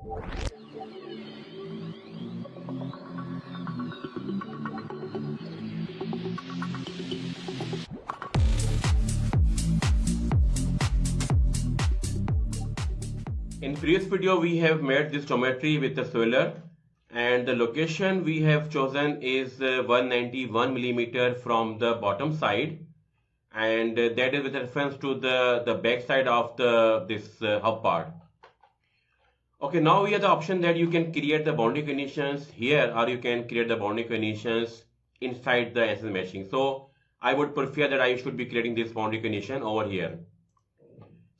In previous video we have made this geometry with the swirler, and the location we have chosen is 191 millimeter from the bottom side, and that is with reference to the back side of this hub part. Okay, now we have the option that you can create the boundary conditions here, or you can create the boundary conditions inside the ANSYS meshing. So I would prefer that I should be creating this boundary condition over here.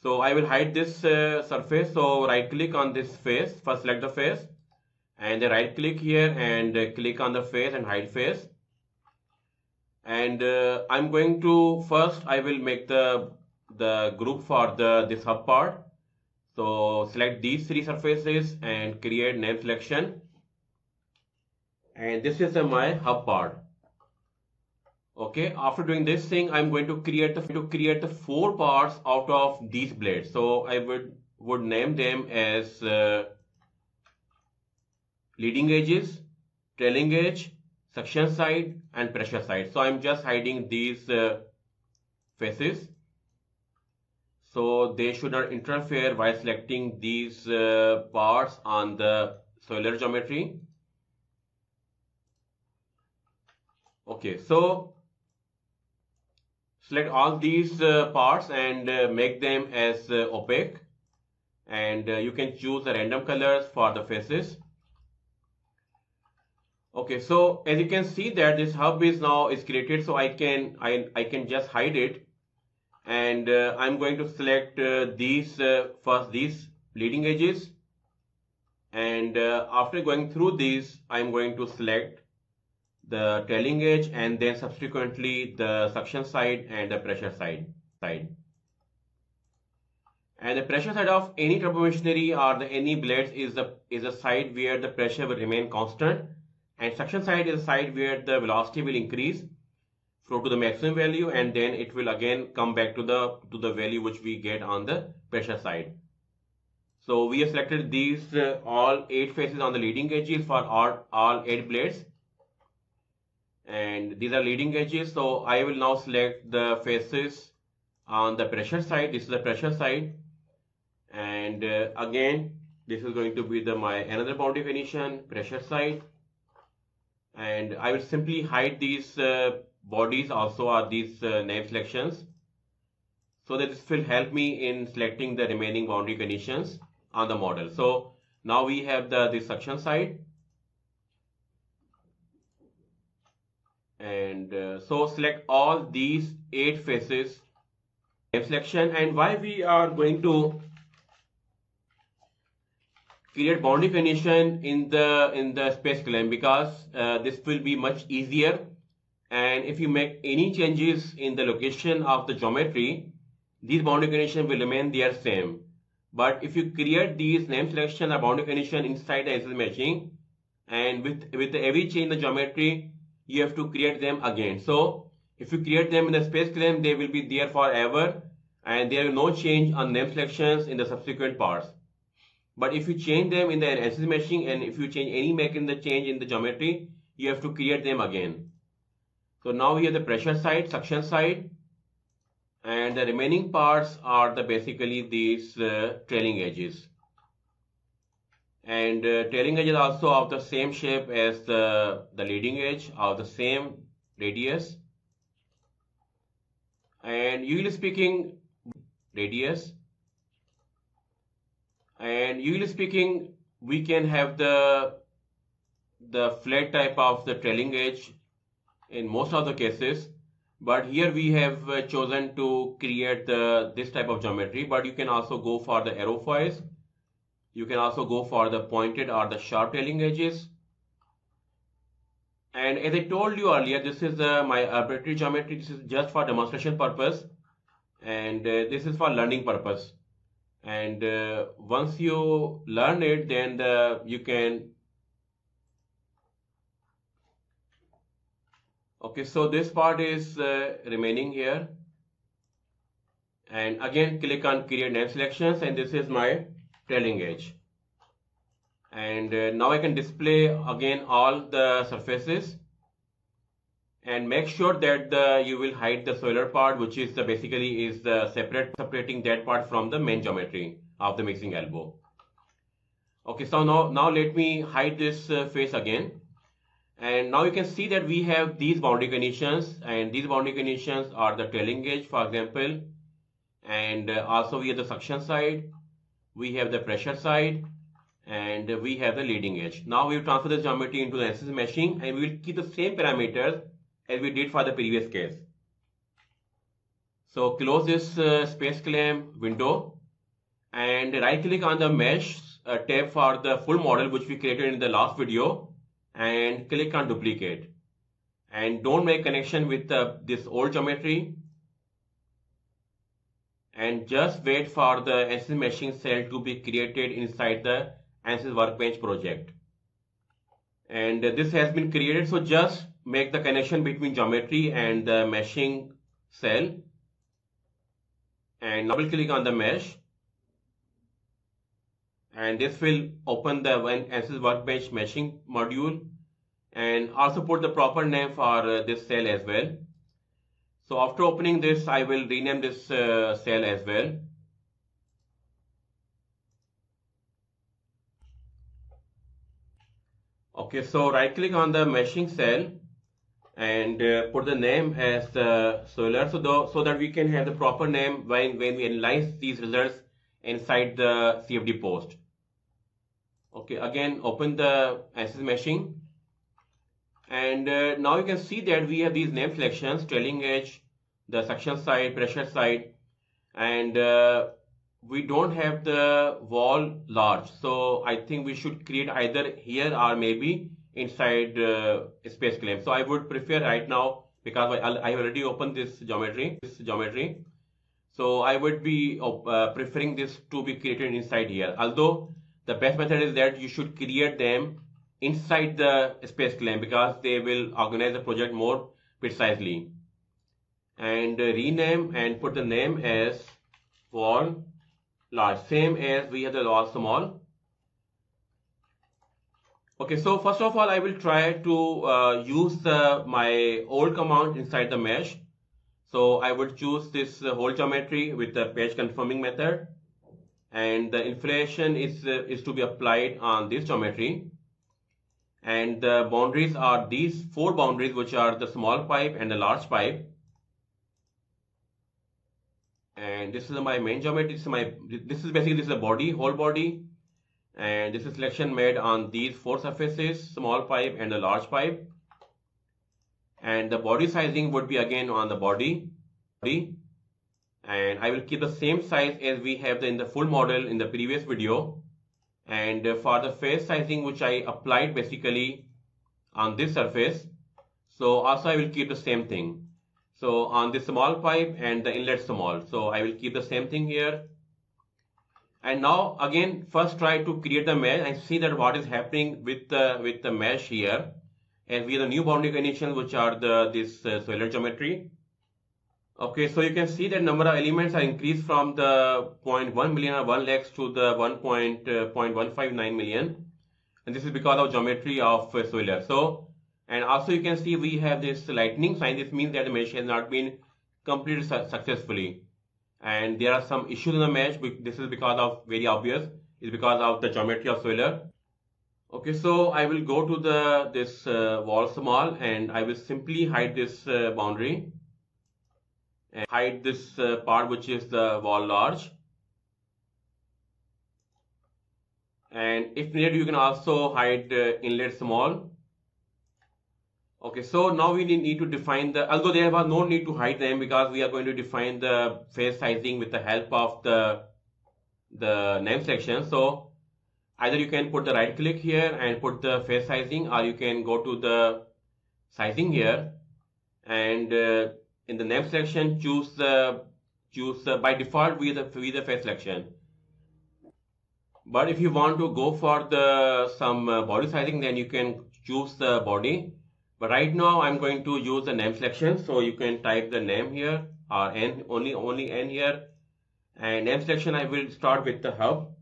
So I will hide this surface. So right click on this face, first select the face, and then right click here and click on the face and hide face. And I'm going to first I will make the group for this hub part. So select these three surfaces and create name selection, and this is my hub part. Okay, after doing this thing, I'm going to create the four parts out of these blades. So I would name them as leading edges, trailing edge, suction side, and pressure side. So I'm just hiding these faces, so they should not interfere while selecting these parts on the swirler geometry. Okay, so select all these parts and make them as opaque, and you can choose the random colors for the faces. Okay, so as you can see that this hub is now created, so I can just hide it, and I'm going to select these first these leading edges, and after going through these I'm going to select the trailing edge, and then subsequently the suction side and the pressure side. And the pressure side of any turbomachinery or any blades is a side where the pressure will remain constant, and suction side is a side where the velocity will increase flow to the maximum value, and then it will again come back to the value which we get on the pressure side. So we have selected these all 8 faces on the leading edges for all 8 blades, and these are leading edges. So I will now select the faces on the pressure side. This is the pressure side, and again this is going to be my another boundary condition, pressure side, and I will simply hide these bodies also, or these name selections, so that this will help me in selecting the remaining boundary conditions on the model. So now we have the suction side, and so select all these 8 faces name selection. And why we are going to create boundary condition in the space claim, because this will be much easier, and if you make any changes in the location of the geometry, these boundary conditions will remain there same. But if you create these name selection or boundary condition inside the ANSYS meshing, and with every change in the geometry, you have to create them again. So if you create them in the space claim, they will be there forever, and there will no change on name selections in the subsequent parts. But if you change them in the ANSYS meshing, and if you make the change in the geometry, you have to create them again. So now we have the pressure side, suction side, and the remaining parts are basically these trailing edges. And trailing edge is also of the same shape as the leading edge, of the same radius. And usually speaking, radius. And usually speaking, we can have the flat type of the trailing edge in most of the cases, but here we have chosen to create this type of geometry. But you can also go for the aerofoils, you can also go for the pointed or the sharp trailing edges. And as I told you earlier, this is my arbitrary geometry. This is just for demonstration purpose, and this is for learning purpose. And once you learn it, then you can. Okay, so this part is remaining here, and again click on create name selections, and this is my trailing edge. And now I can display again all the surfaces, and make sure that you will hide the swirler part, which is basically is the separating that part from the main geometry of the mixing elbow. Okay, so now let me hide this face again. And now you can see that we have these boundary conditions, and these boundary conditions are the trailing edge, for example, and also we have the suction side, we have the pressure side, and we have the leading edge. Now we will transfer this geometry into the ANSYS meshing, and we will keep the same parameters as we did for the previous case. So close this space clamp window and right click on the mesh tab for the full model which we created in the last video, and click on duplicate, and don't make connection with this old geometry, and just wait for the ANSYS meshing cell to be created inside the ANSYS workbench project. And this has been created, so just make the connection between geometry and the meshing cell, and double click on the mesh, and this will open the ANSYS workbench meshing module, and also put the proper name for this cell as well. So after opening this, I will rename this cell as well. Okay, so right click on the meshing cell and put the name as swirler, so that we can have the proper name when we analyze these results inside the CFD post. Okay, again open the ANSYS meshing, and now you can see that we have these name selections: trailing edge, the suction side, pressure side, and we don't have the wall large, so I think we should create either here or maybe inside space clamp. So I would prefer right now, because I have already opened this geometry, so I would be preferring this to be created inside here, although the best method is that you should create them inside the space clamp, because they will organize the project more precisely. And rename and put the name as wall large, same as we have the wall small. Okay, so first of all I will try to use my old command inside the mesh. So I would choose this whole geometry with the page confirming method, and the inflation is to be applied on this geometry, and the boundaries are these four boundaries, which are the small pipe and the large pipe. And this is my main geometry. This is basically the body, whole body, and this is selection made on these four surfaces, small pipe and the large pipe. And the body sizing would be again on the body, and I will keep the same size as we have in the full model in the previous video. And for the face sizing, which I applied basically on this surface, so also I will keep the same thing. So on the small pipe and the inlet small, so I will keep the same thing here. And now again, first try to create the mesh and see that what is happening with the mesh here. And we have the new boundary conditions, which are this swirler geometry. Okay, so you can see that number of elements are increased from the 0.1 million or 1 lakhs to the 1.159 million, and this is because of geometry of swirler. So, and also you can see we have this lightning sign. This means that the mesh has not been completed successfully, and there are some issues in the mesh. This is because of, very obvious, is because of the geometry of swirler. Okay, so I will go to this wall small, and I will simply hide this boundary and hide this part which is the wall large. And if needed, you can also hide inlet small. Okay, so now we need to define although there was no need to hide them, because we are going to define the face sizing with the help of the name section. So either you can put the right click here and put the face sizing, or you can go to the sizing here, and in the name section choose by default we the face selection. But if you want to go for some body sizing, then you can choose the body. But right now I'm going to use the name selection, so you can type the name here, or n, only n here, and name selection I will start with the hub.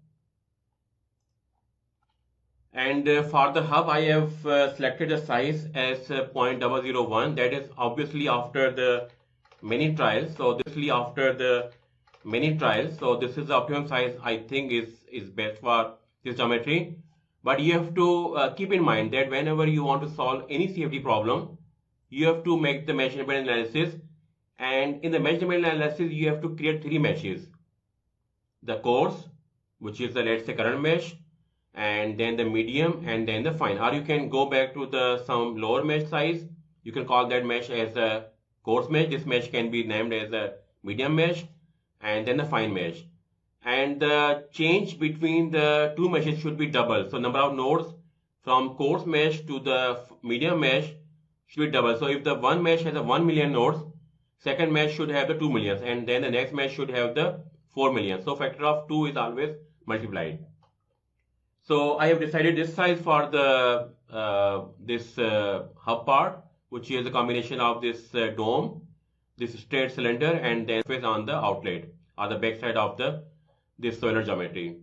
And for the hub, I have selected the size as 0.001. That is obviously after the many trials. So this is the optimum size I think is best for this geometry. But you have to keep in mind that whenever you want to solve any CFD problem, you have to make the measurement analysis. And in the measurement analysis, you have to create three meshes: the coarse, which is the, let's say, current mesh, and then the medium, and then the fine. Or you can go back to the some lower mesh size. You can call that mesh as a coarse mesh. This mesh can be named as a medium mesh, and then the fine mesh. And the change between the two meshes should be double. So number of nodes from coarse mesh to the medium mesh should be double. So if the one mesh has a 1 million nodes, second mesh should have the 2 millions, and then the next mesh should have the 4 million. So factor of 2 is always multiplied. So I have decided this size for the this hub part, which is a combination of this dome, this straight cylinder, and then surface on the outlet or the back side of the this swirler geometry.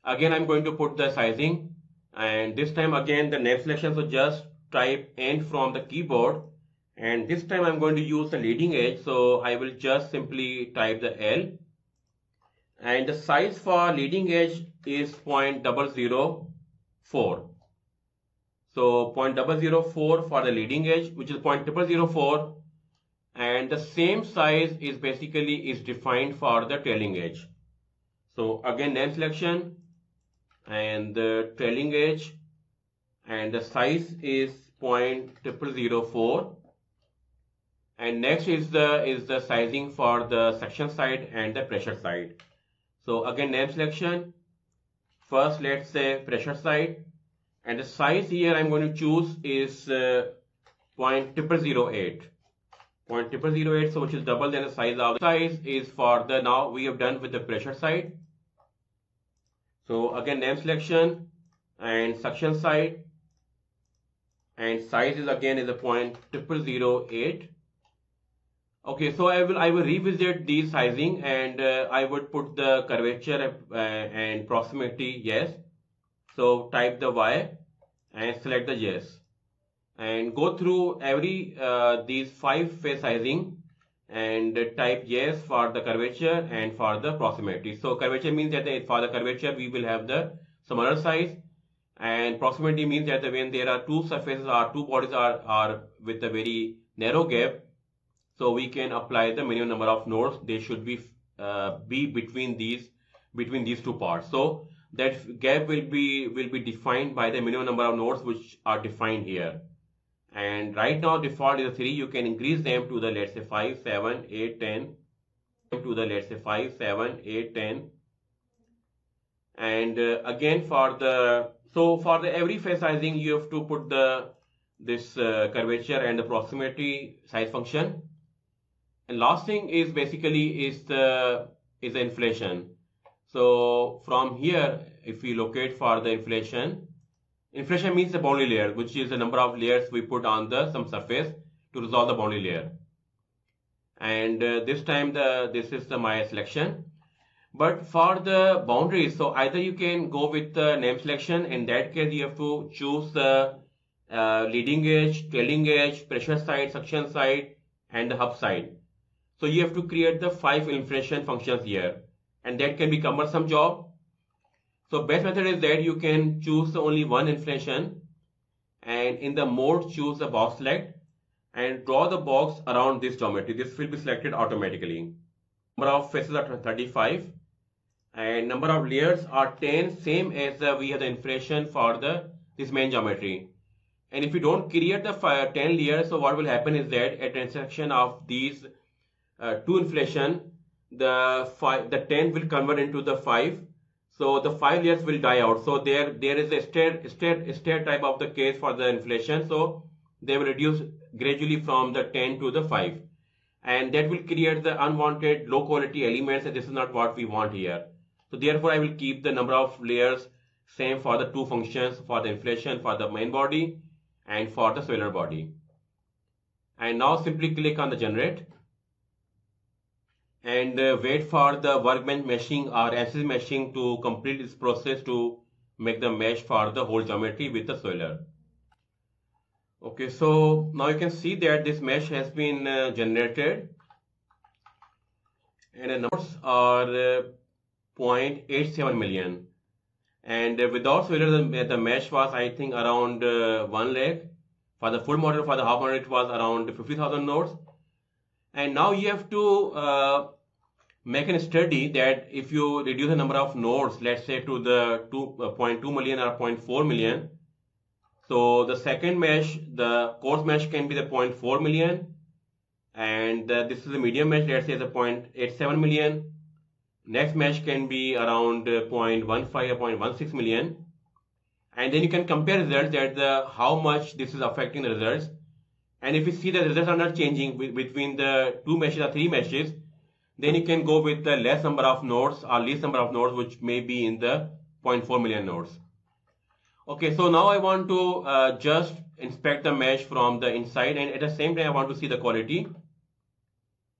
Again, I'm going to put the sizing, and this time again the name selection. So just type N from the keyboard, and this time I'm going to use the leading edge. So I will just simply type the L, and the size for leading edge is 0.004. So 0.004 for the leading edge, which is 0.004, and the same size is basically defined for the trailing edge. So again, name selection and the trailing edge, and the size is 0.004. And next is the sizing for the section side and the pressure side. So again, name selection. First, let's say pressure side, and the size here I'm going to choose is 0.008. 0.008, so which is double than the size of the size is for the, now we have done with the pressure side. So again, name selection and suction side, and size is again is a 0.008. Okay, so I will revisit these sizing, and I would put the curvature and proximity yes. So type the Y and select the yes, and go through every these 5 face sizing and type yes for the curvature and for the proximity. So curvature means that for the curvature we will have the smaller size, and proximity means that when there are two surfaces or two bodies are with a very narrow gap, so we can apply the minimum number of nodes. They should be between these two parts. So that gap will be defined by the minimum number of nodes which are defined here. And right now default is 3. You can increase them to the, let's say, 5, 7, 8, 10. To the, let's say, 5, 7, 8, 10. And again for the, so for the every face sizing you have to put the this curvature and the proximity size function. And last thing is basically is the inflation. So from here, if we locate for the inflation means the boundary layer, which is the number of layers we put on the some surface to resolve the boundary layer. And this time this is my selection. But for the boundaries, so either you can go with the name selection. In that case, you have to choose the leading edge, trailing edge, pressure side, suction side, and the hub side. So you have to create the 5 inflation functions here, and that can be cumbersome job. So best method is that you can choose only one inflation, and in the mode choose the box select and draw the box around this geometry. This will be selected automatically. Number of faces are 35, and number of layers are 10, same as we have the inflation for this main geometry. And if you don't create the 10 layers, so what will happen is that at the intersection of these two inflation, the 10 will convert into the 5. So the 5 layers will die out. So there is a stair type of the case for the inflation. So they will reduce gradually from the 10 to the 5. And that will create the unwanted low quality elements, and this is not what we want here. So therefore I will keep the number of layers same for the two functions, for the inflation for the main body and for the swirler body. And now simply click on the generate, and wait for the workbench meshing or ANSYS meshing to complete this process to make the mesh for the whole geometry with the swirler. Okay, so now you can see that this mesh has been generated, and the nodes are 0.87 million. And without swirler, the mesh was, I think, around 1 lakh. For the full model, for the half model, it was around 50,000 nodes. And now you have to make a study that if you reduce the number of nodes, let's say to the 2.2 million or 0.4 million, so the second mesh, the coarse mesh can be the 0.4 million, and this is the medium mesh, let's say the 0.87 million. Next mesh can be around 0.15 or 0.16 million, and then you can compare results that how much this is affecting the results. And if you see the results are not changing between the two meshes or three meshes, then you can go with the less number of nodes or least number of nodes, which may be in the 0.4 million nodes. Okay, so now I want to just inspect the mesh from the inside, and at the same time I want to see the quality.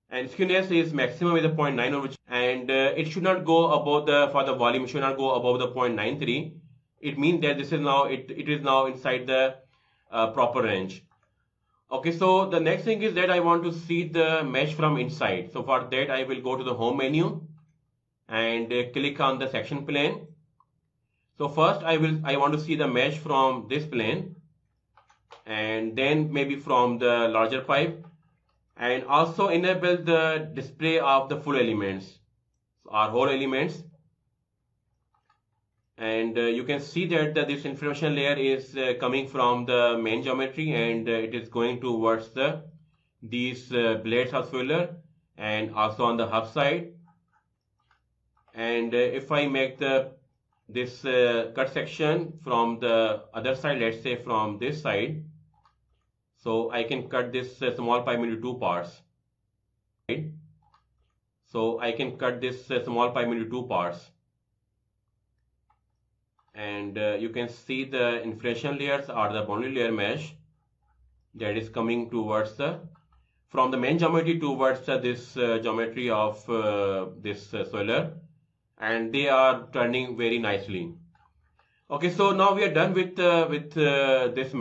And skewness is maximum with the 0.9, which and it should not go above for the volume, it should not go above the 0.93. It means that this is now it is now inside the proper range. Okay, so the next thing is that I want to see the mesh from inside. So for that I will go to the home menu and click on the section plane. So first I want to see the mesh from this plane, and then maybe from the larger pipe, and also enable the display of the full elements or whole elements. And you can see that this information layer is coming from the main geometry, and it is going towards these blades of swirler, and also on the hub side. And if I make this cut section from the other side, let's say from this side, so I can cut this small pipe into two parts. Right? So I can cut this small pipe into two parts. And you can see the inflation layers or the boundary layer mesh that is coming towards from the main geometry towards this geometry of this swirler, and they are turning very nicely. Okay, so now we are done with this